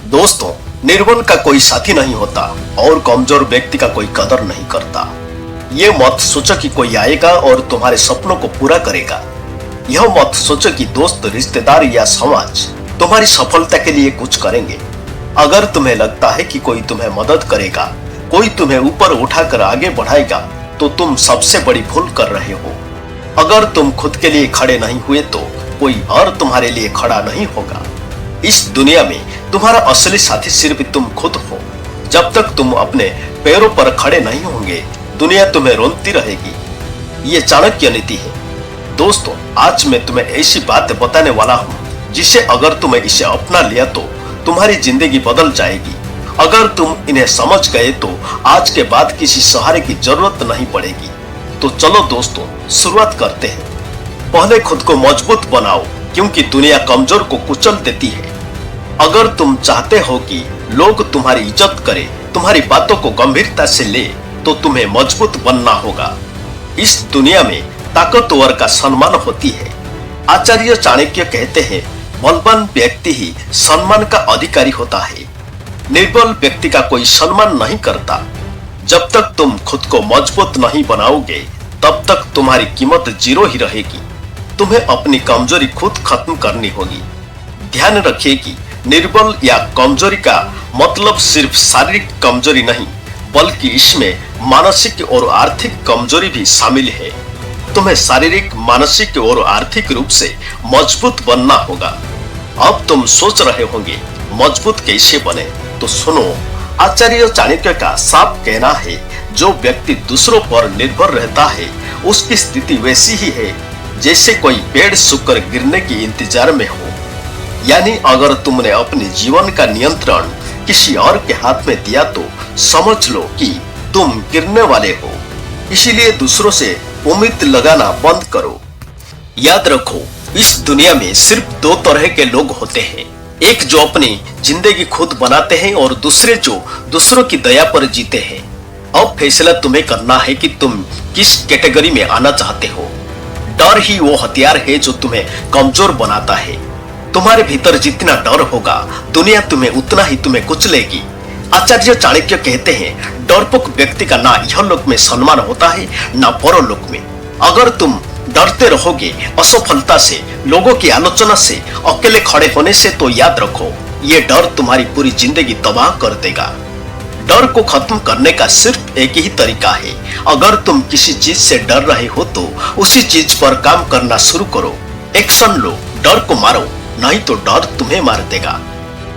दोस्तों, निर्बल का कोई साथी नहीं होता और कमजोर व्यक्ति का कोई कदर नहीं करता। ये मत सोचो कि कोई आएगा और तुम्हारे सपनों को पूरा करेगा। यह मत सोचो कि दोस्त, रिश्तेदार या समाज तुम्हारी सफलता के लिए कुछ करेंगे। अगर तुम्हें लगता है कि कोई तुम्हें मदद करेगा, कोई तुम्हें ऊपर उठाकर आगे बढ़ाएगा, तो तुम सबसे बड़ी भूल कर रहे हो। अगर तुम खुद के लिए खड़े नहीं हुए तो कोई और तुम्हारे लिए खड़ा नहीं होगा। इस दुनिया में तुम्हारा असली साथी सिर्फ तुम खुद हो। जब तक तुम अपने पैरों पर खड़े नहीं होंगे, दुनिया तुम्हें रोनती रहेगी। ये चाणक्य नीति है। दोस्तों, आज मैं तुम्हें ऐसी बात बताने वाला हूँ जिसे अगर तुम्हें इसे अपना लिया तो तुम्हारी जिंदगी बदल जाएगी। अगर तुम इन्हें समझ गए तो आज के बाद किसी सहारे की जरूरत नहीं पड़ेगी। तो चलो दोस्तों, शुरुआत करते हैं। पहले खुद को मजबूत बनाओ, क्योंकि दुनिया कमजोर को कुचल देती है। अगर तुम चाहते हो कि लोग तुम्हारी इज्जत करें, तुम्हारी बातों को गंभीरता से ले, तो तुम्हें मजबूत बनना होगा। इस दुनिया में ताकतवर का सम्मान होती है। आचार्य चाणक्य कहते हैं, बलवान व्यक्ति ही सम्मान का अधिकारी होता है। निर्बल व्यक्ति का कोई सम्मान नहीं करता। जब तक तुम खुद को मजबूत नहीं बनाओगे, तब तक तुम्हारी कीमत जीरो ही रहेगी। तुम्हें अपनी कमजोरी खुद खत्म करनी होगी। ध्यान रखिए कि निर्बल या कमजोरी का मतलब सिर्फ शारीरिक कमजोरी नहीं, बल्कि इसमें मानसिक और आर्थिक कमजोरी भी शामिल है। तुम्हें शारीरिक, मानसिक और आर्थिक रूप से मजबूत बनना होगा। अब तुम सोच रहे होंगे, मजबूत कैसे बने? तो सुनो, आचार्य चाणक्य का साफ कहना है, जो व्यक्ति दूसरों पर निर्भर रहता है, उसकी स्थिति वैसी ही है जैसे कोई पेड़ सूखकर गिरने के इंतजार में हो। यानी अगर तुमने अपने जीवन का नियंत्रण किसी और के हाथ में दिया तो समझ लो कि तुम गिरने वाले हो। इसीलिए दूसरों से उम्मीद लगाना बंद करो। याद रखो, इस दुनिया में सिर्फ दो तरह के लोग होते हैं। एक जो अपनी जिंदगी खुद बनाते हैं और दूसरे जो दूसरों की दया पर जीते हैं। अब फैसला तुम्हें करना है कि तुम किस कैटेगरी में आना चाहते हो। डर ही वो हथियार है जो तुम्हें कमजोर बनाता है। तुम्हारे भीतर जितना डर होगा, दुनिया उतना ही तुम्हें कुचलेगी। आचार्य चाणक्य कहते हैं, डरपोक व्यक्ति का ना यह लोक में सम्मान होता है, ना परलोक में। अगर तुम डरते रहोगे असफलता से, लोगों की आलोचना से, अकेले खड़े होने से, तो याद रखो, ये डर तुम्हारी पूरी जिंदगी तबाह कर देगा। डर को खत्म करने का सिर्फ एक ही तरीका है। अगर तुम किसी चीज से डर रहे हो तो उसी चीज पर काम करना शुरू करो। एक्शन लो, डर को मारो, नहीं तो डर तुम्हें मार देगा।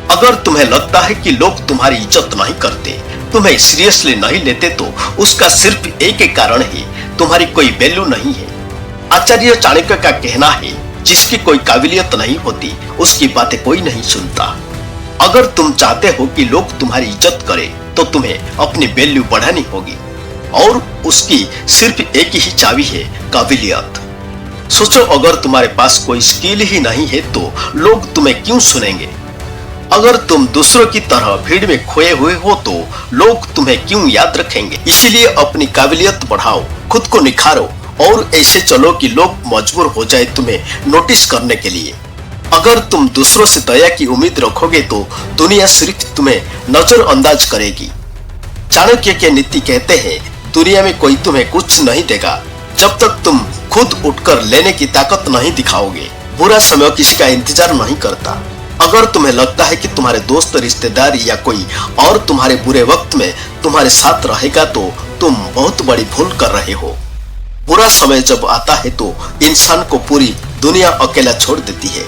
अगर तुम्हें लगता है कि लोग तुम्हारी इज्जत नहीं करते, तुम्हें सीरियसली नहीं लेते, तो उसका सिर्फ एक ही कारण है, तुम्हारी कोई वैल्यू नहीं है। आचार्य चाणक्य का कहना है, जिसकी कोई काबिलियत नहीं होती, उसकी बातें कोई नहीं सुनता। अगर तुम चाहते हो कि लोग तुम्हारी इज्जत करें, तो तुम्हें अपनी वैल्यू बढ़ानी होगी, और उसकी सिर्फ एक ही चाबी है, काबिलियत। सोचो, अगर तुम्हारे पास कोई स्किल ही नहीं है तो लोग तुम्हें क्यों सुनेंगे? अगर तुम दूसरों की तरह भीड़ में खोए हुए हो तो लोग तुम्हें क्यों याद रखेंगे? इसीलिए अपनी काबिलियत बढ़ाओ, खुद को निखारो और ऐसे चलो कि लोग मजबूर हो जाए तुम्हें नोटिस करने के लिए। अगर तुम दूसरों से दया की उम्मीद रखोगे तो दुनिया सिर्फ तुम्हें नजरअंदाज करेगी। चाणक्य के नीति कहते हैं, दुनिया में कोई तुम्हें कुछ नहीं देगा जब तक तुम खुद उठकर लेने की ताकत नहीं दिखाओगे। बुरा समय किसी का इंतजार नहीं करता। अगर तुम्हें लगता है कि तुम्हारे दोस्त, रिश्तेदार या कोई और तुम्हारे बुरे वक्त में तुम्हारे साथ रहेगा, तो तुम बहुत बड़ी भूल कर रहे हो। बुरा समय जब आता है तो इंसान को पूरी दुनिया अकेला छोड़ देती है।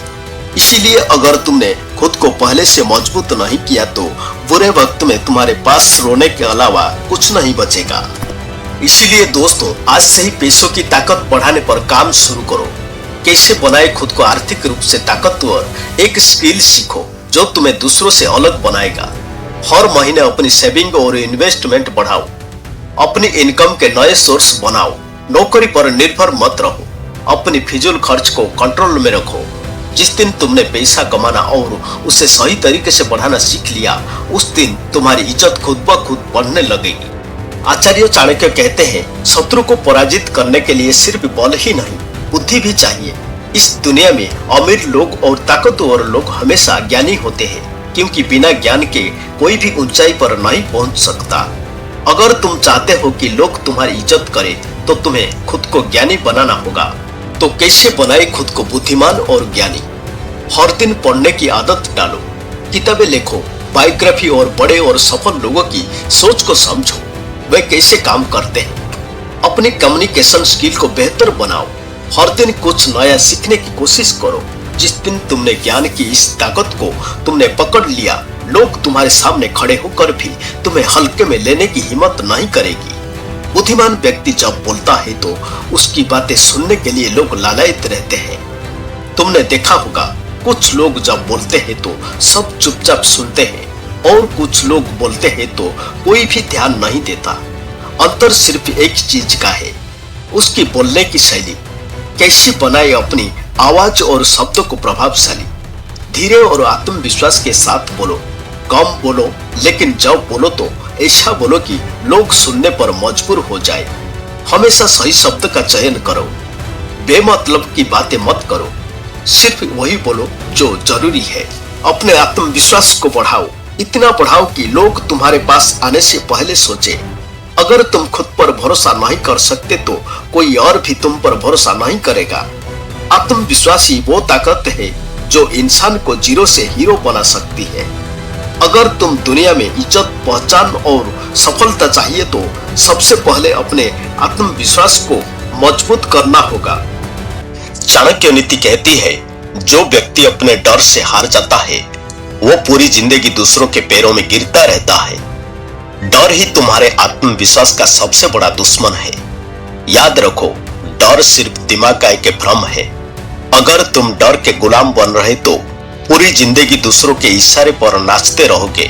इसीलिए अगर तुमने खुद को पहले से मजबूत नहीं किया तो बुरे वक्त में तुम्हारे पास रोने के अलावा कुछ नहीं बचेगा। इसीलिए दोस्तों, आज से ही पैसों की ताकत बढ़ाने पर काम शुरू करो। कैसे बनाए खुद को आर्थिक रूप से ताकतवर? एक स्किल सीखो जो तुम्हें दूसरों से अलग बनाएगा। हर महीने अपनी सेविंग और इन्वेस्टमेंट बढ़ाओ। अपनी इनकम के नए सोर्स बनाओ। नौकरी पर निर्भर मत रहो। अपनी फिजूल खर्च को कंट्रोल में रखो। जिस दिन तुमने पैसा कमाना और उसे सही तरीके से बढ़ाना सीख लिया, उस दिन तुम्हारी इज्जत खुद ब खुद बढ़ने लगेगी। आचार्य चाणक्य कहते हैं, शत्रु को पराजित करने के लिए सिर्फ बल ही नहीं, बुद्धि भी चाहिए। इस दुनिया में अमीर लोग और ताकतवर लोग हमेशा ज्ञानी होते हैं, क्योंकि बिना ज्ञान के कोई भी ऊंचाई पर नहीं पहुंच सकता। अगर तुम चाहते हो कि लोग तुम्हारी इज्जत करें तो तुम्हें खुद को ज्ञानी बनाना होगा। तो कैसे बनाए खुद को बुद्धिमान और ज्ञानी? हर दिन पढ़ने की आदत डालो, किताबें लिखो, बायोग्राफी और बड़े और सफल लोगों की सोच को समझो, वे कैसे काम करते हैं। अपनी कम्युनिकेशन स्किल को बेहतर बनाओ। हर दिन कुछ नया सीखने की कोशिश करो। जिस दिन तुमने ज्ञान की इस ताकत को तुमने पकड़ लिया, लोग तुम्हारे सामने खड़े होकर भी तुम्हें हल्के में लेने की हिम्मत नहीं करेगी। बुद्धिमान व्यक्ति जब बोलता है तो उसकी बातें सुनने के लिए लोग लालायित रहते हैं। तुमने देखा होगा, कुछ लोग जब बोलते हैं तो सब चुपचाप सुनते हैं और कुछ लोग बोलते हैं तो कोई भी ध्यान नहीं देता। अंतर सिर्फ एक चीज का है, उसकी बोलने की शैली। कैसे बनाए अपनी आवाज और शब्दों को प्रभावशाली। धीरे और आत्मविश्वास के साथ बोलो, कम बोलो, लेकिन जब बोलो तो ऐसा बोलो कि लोग सुनने पर मजबूर हो जाए। हमेशा सही शब्द का चयन करो। बेमतलब की बातें मत करो, सिर्फ वही बोलो जो जरूरी है। अपने आत्मविश्वास को बढ़ाओ, इतना बढ़ाओ कि लोग तुम्हारे पास आने से पहले सोचे। अगर तुम खुद पर भरोसा नहीं कर सकते तो कोई और भी तुम पर भरोसा नहीं करेगा। आत्मविश्वास ही वो ताकत है जो इंसान को जीरो से हीरो बना सकती है। अगर तुम दुनिया में इज्जत, पहचान और सफलता चाहिए तो सबसे पहले अपने आत्मविश्वास को मजबूत करना होगा। चाणक्य नीति कहती है, जो व्यक्ति अपने डर से हार जाता है वो पूरी जिंदगी दूसरों के पैरों में गिरता रहता है। डर ही तुम्हारे आत्मविश्वास का सबसे बड़ा दुश्मन है। याद रखो, डर सिर्फ दिमाग का एक भ्रम है। अगर तुम डर के गुलाम बन रहे तो पूरी जिंदगी दूसरों के इशारे पर नाचते रहोगे।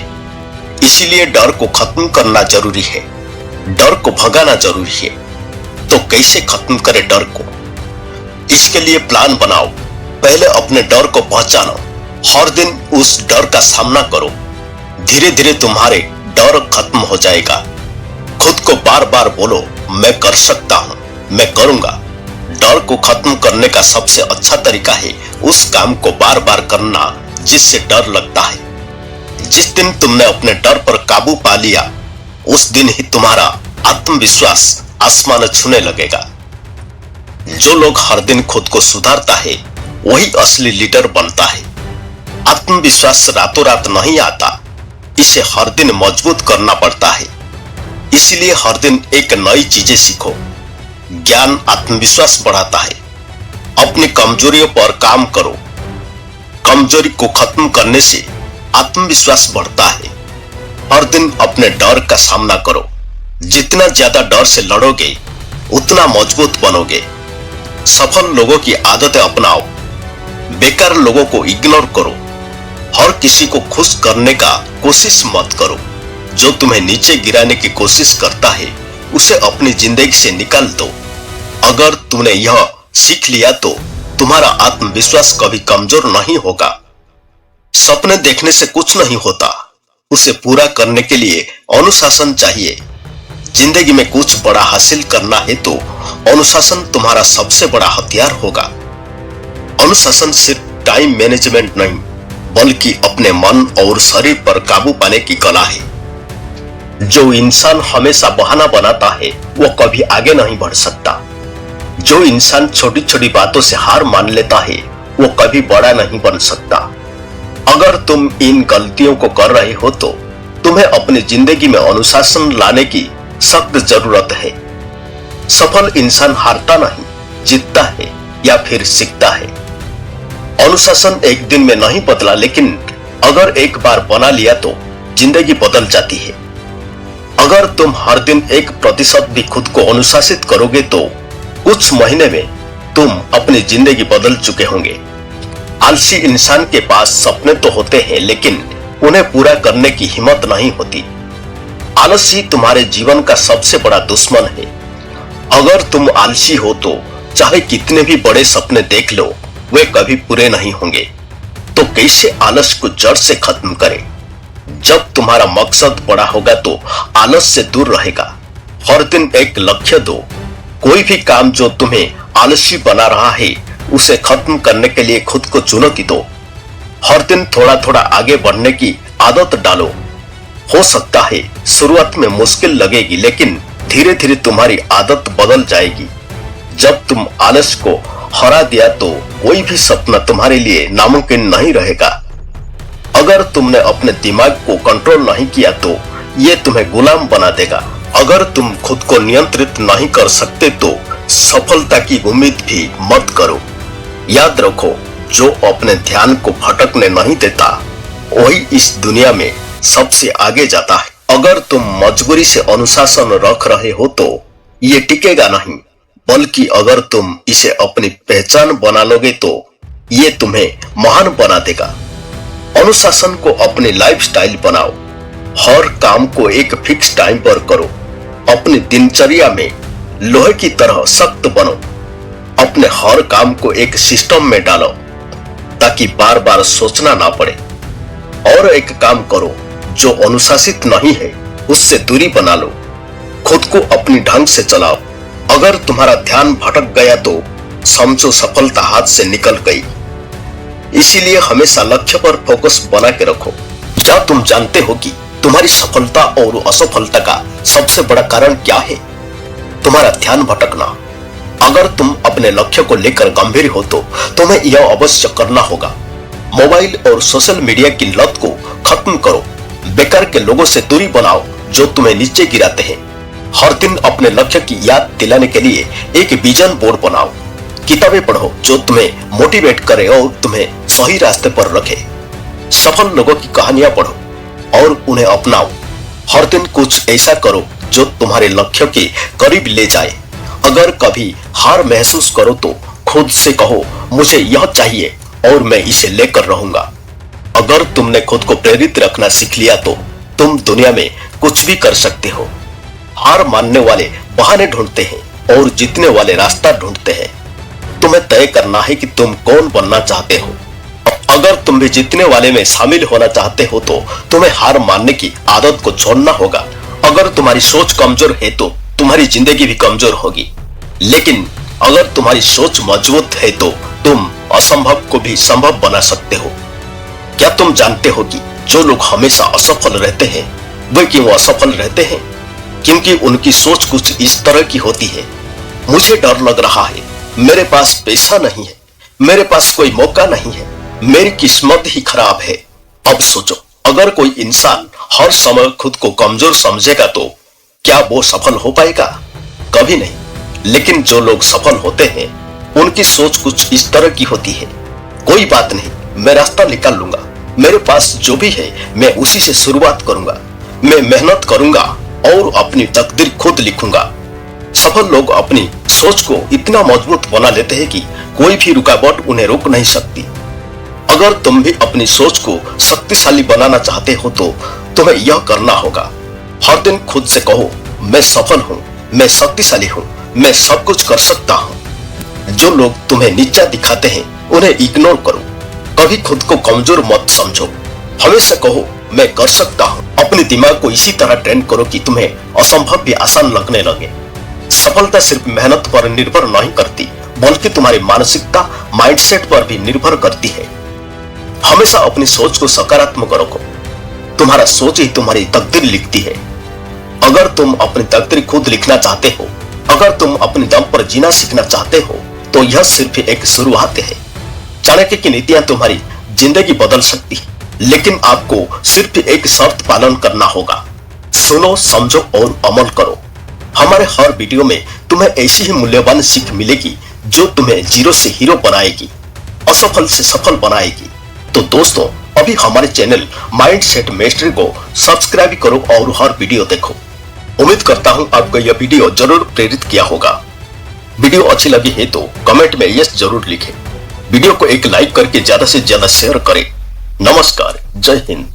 इसीलिए डर को खत्म करना जरूरी है, डर को भगाना जरूरी है। तो कैसे खत्म करें डर को? इसके लिए प्लान बनाओ। पहले अपने डर को पहचानो, हर दिन उस डर का सामना करो। धीरे धीरे तुम्हारे डर खत्म हो जाएगा। खुद को बार बार बोलो, मैं कर सकता हूं, मैं करूंगा। डर को खत्म करने का सबसे अच्छा तरीका है उस काम को बार बार करना जिससे डर लगता है। जिस दिन तुमने अपने डर पर काबू पा लिया, उस दिन ही तुम्हारा आत्मविश्वास आसमान छूने लगेगा। जो लोग हर दिन खुद को सुधारता है वही असली लीडर बनता है। आत्मविश्वास रातों रात नहीं आता, इसे हर दिन मजबूत करना पड़ता है। इसलिए हर दिन एक नई चीजें सीखो। ज्ञान आत्मविश्वास बढ़ाता है। अपनी कमजोरियों पर काम करो। कमजोरी को खत्म करने से आत्मविश्वास बढ़ता है। हर दिन अपने डर का सामना करो। जितना ज्यादा डर से लड़ोगे उतना मजबूत बनोगे। सफल लोगों की आदतें अपनाओ। बेकार लोगों को इग्नोर करो। हर किसी को खुश करने का कोशिश मत करो। जो तुम्हें नीचे गिराने की कोशिश करता है उसे अपनी जिंदगी से निकाल दो। अगर तुमने यह सीख लिया तो तुम्हारा आत्मविश्वास कभी कमजोर नहीं होगा। सपने देखने से कुछ नहीं होता, उसे पूरा करने के लिए अनुशासन चाहिए। जिंदगी में कुछ बड़ा हासिल करना है तो अनुशासन तुम्हारा सबसे बड़ा हथियार होगा। अनुशासन सिर्फ टाइम मैनेजमेंट नहीं बल्कि अपने मन और शरीर पर काबू पाने की कला है। जो इंसान हमेशा बहाना बनाता है वो कभी आगे नहीं बढ़ सकता। जो इंसान छोटी छोटी बातों से हार मान लेता है वो कभी बड़ा नहीं बन सकता। अगर तुम इन गलतियों को कर रहे हो तो तुम्हें अपनी जिंदगी में अनुशासन लाने की सख्त जरूरत है। सफल इंसान हारता नहीं, जीतता है या फिर सीखता है। अनुशासन एक दिन में नहीं बदला, लेकिन अगर एक बार बना लिया तो जिंदगी बदल जाती है। अगर तुम हर दिन 1% भी खुद को अनुशासित करोगे तो कुछ महीने में तुम अपनी जिंदगी बदल चुके होंगे। आलसी इंसान के पास सपने तो होते हैं लेकिन उन्हें पूरा करने की हिम्मत नहीं होती। आलस ही तुम्हारे जीवन का सबसे बड़ा दुश्मन है। अगर तुम आलसी हो तो चाहे कितने भी बड़े सपने देख लो, वे कभी पूरे नहीं होंगे। तो कैसे आलस को जड़ से खत्म करें? जब तुम्हारा मकसद बड़ा होगा तो आलस से दूर रहेगा। हर दिन एक लक्ष्य दो। कोई भी काम जो तुम्हें आलसी बना रहा है उसे खत्म करने के लिए खुद को चुनौती दो। हर दिन थोड़ा थोड़ा आगे बढ़ने की आदत डालो। हो सकता है शुरुआत में मुश्किल लगेगी, लेकिन धीरे धीरे तुम्हारी आदत बदल जाएगी। जब तुम आलस को हरा दिया तो कोई भी सपना तुम्हारे लिए नामुमकिन नहीं रहेगा। अगर तुमने अपने दिमाग को कंट्रोल नहीं किया तो ये तुम्हें गुलाम बना देगा। अगर तुम खुद को नियंत्रित नहीं कर सकते तो सफलता की उम्मीद भी मत करो। याद रखो, जो अपने ध्यान को भटकने नहीं देता वही इस दुनिया में सबसे आगे जाता है। अगर तुम मजबूरी से अनुशासन रख रहे हो तो ये टिकेगा नहीं, बल्कि अगर तुम इसे अपनी पहचान बना लोगे तो ये तुम्हें महान बना देगा। अनुशासन को अपनी लाइफस्टाइल बनाओ। हर काम को एक फिक्स टाइम पर करो। अपनी दिनचर्या में लोहे की तरह सख्त बनो। अपने हर काम को एक सिस्टम में डालो ताकि बार बार सोचना ना पड़े। और एक काम करो, जो अनुशासित नहीं है उससे दूरी बना लो। खुद को अपनी ढंग से चलाओ। अगर तुम्हारा ध्यान भटक गया तो समझो सफलता हाथ से निकल गई। इसीलिए हमेशा लक्ष्य पर फोकस बना के रखो। क्या तुम जानते हो कि तुम्हारी सफलता और असफलता का सबसे बड़ा कारण क्या है? तुम्हारा ध्यान भटकना। अगर तुम अपने लक्ष्य को लेकर गंभीर हो तो तुम्हें यह अवश्य करना होगा। मोबाइल और सोशल मीडिया की लत को खत्म करो। बेकार के लोगों से दूरी बनाओ जो तुम्हें नीचे गिराते हैं। हर दिन अपने लक्ष्य की याद दिलाने के लिए एक विजन बोर्ड बनाओ। किताबें पढ़ो जो तुम्हें मोटिवेट करे और तुम्हें सही रास्ते पर रखे। सफल लोगों की कहानियां पढ़ो और उन्हें अपनाओ। हर दिन कुछ ऐसा करो जो तुम्हारे लक्ष्य के करीब ले जाए। अगर कभी हार महसूस करो तो खुद से कहो, मुझे यह चाहिए और मैं इसे लेकर रहूंगा। अगर तुमने खुद को प्रेरित रखना सीख लिया तो तुम दुनिया में कुछ भी कर सकते हो। हार मानने वाले बहाने ढूंढते हैं और जीतने वाले रास्ता ढूंढते हैं। तुम्हें तय करना है कि तुम कौन बनना चाहते हो। अगर तुम भी जीतने वाले में शामिल होना चाहते हो तो तुम्हें हार मानने की आदत को छोड़ना होगा। अगर तुम्हारी सोच कमजोर है तो तुम्हारी जिंदगी भी कमजोर होगी, लेकिन अगर तुम्हारी सोच मजबूत है तो तुम असंभव को भी संभव बना सकते हो। क्या तुम जानते हो कि जो लोग हमेशा असफल रहते हैं वे क्यों असफल रहते हैं? क्योंकि उनकी सोच कुछ इस तरह की होती है, मुझे डर लग रहा है, मेरे पास पैसा नहीं है, मेरे पास कोई मौका नहीं है, मेरी किस्मत ही खराब है। अब सोचो, अगर कोई इंसान हर समय खुद को कमजोर समझेगा तो क्या वो सफल हो पाएगा? कभी नहीं। लेकिन जो लोग सफल होते हैं उनकी सोच कुछ इस तरह की होती है, कोई बात नहीं, मैं रास्ता निकाल लूंगा, मेरे पास जो भी है मैं उसी से शुरुआत करूंगा, मैं मेहनत करूंगा और अपनी तकदीर खुद लिखूंगा। सफल लोग अपनी सोच को इतना मजबूत बना लेते हैं कि कोई भी रुकावट उन्हें रोक नहीं सकती। अगर तुम भी अपनी सोच को शक्तिशाली बनाना चाहते हो तो तुम्हें यह करना होगा। हर दिन खुद से कहो, मैं सफल हूं, मैं शक्तिशाली हूं, मैं सब कुछ कर सकता हूं। जो लोग तुम्हें नीचा दिखाते हैं उन्हें इग्नोर करो। कभी खुद को कमजोर मत समझो। हमेशा कहो, मैं कर सकता हूं। अपने दिमाग को इसी तरह ट्रेन करो कि तुम्हें असंभव भी आसान लगने लगे। सफलता सिर्फ मेहनत पर निर्भर नहीं करती, बल्कि तुम्हारी मानसिकता, माइंडसेट पर भी निर्भर करती है। हमेशा अपनी सोच को सकारात्मक रखो। तुम्हारा सोच ही तुम्हारी तकदीर लिखती है। अगर तुम अपनी तकदीर खुद लिखना चाहते हो, अगर तुम अपने दम पर जीना सीखना चाहते हो तो यह सिर्फ एक शुरुआत है। चाणक्य की नीतियां तुम्हारी जिंदगी बदल सकती है, लेकिन आपको सिर्फ एक शर्त पालन करना होगा। सुनो, समझो और अमल करो। हमारे हर वीडियो में तुम्हें ऐसी ही मूल्यवान सीख मिलेगी जो तुम्हें जीरो से हीरो बनाएगी, असफल से सफल बनाएगी। तो दोस्तों, अभी हमारे चैनल माइंडसेट मेस्ट्री को सब्सक्राइब करो और हर वीडियो देखो। उम्मीद करता हूं आपको यह वीडियो जरूर प्रेरित किया होगा। वीडियो अच्छी लगी है तो कमेंट में यस जरूर लिखें। वीडियो को एक लाइक करके ज्यादा से ज्यादा शेयर करें। नमस्कार, जय हिंद।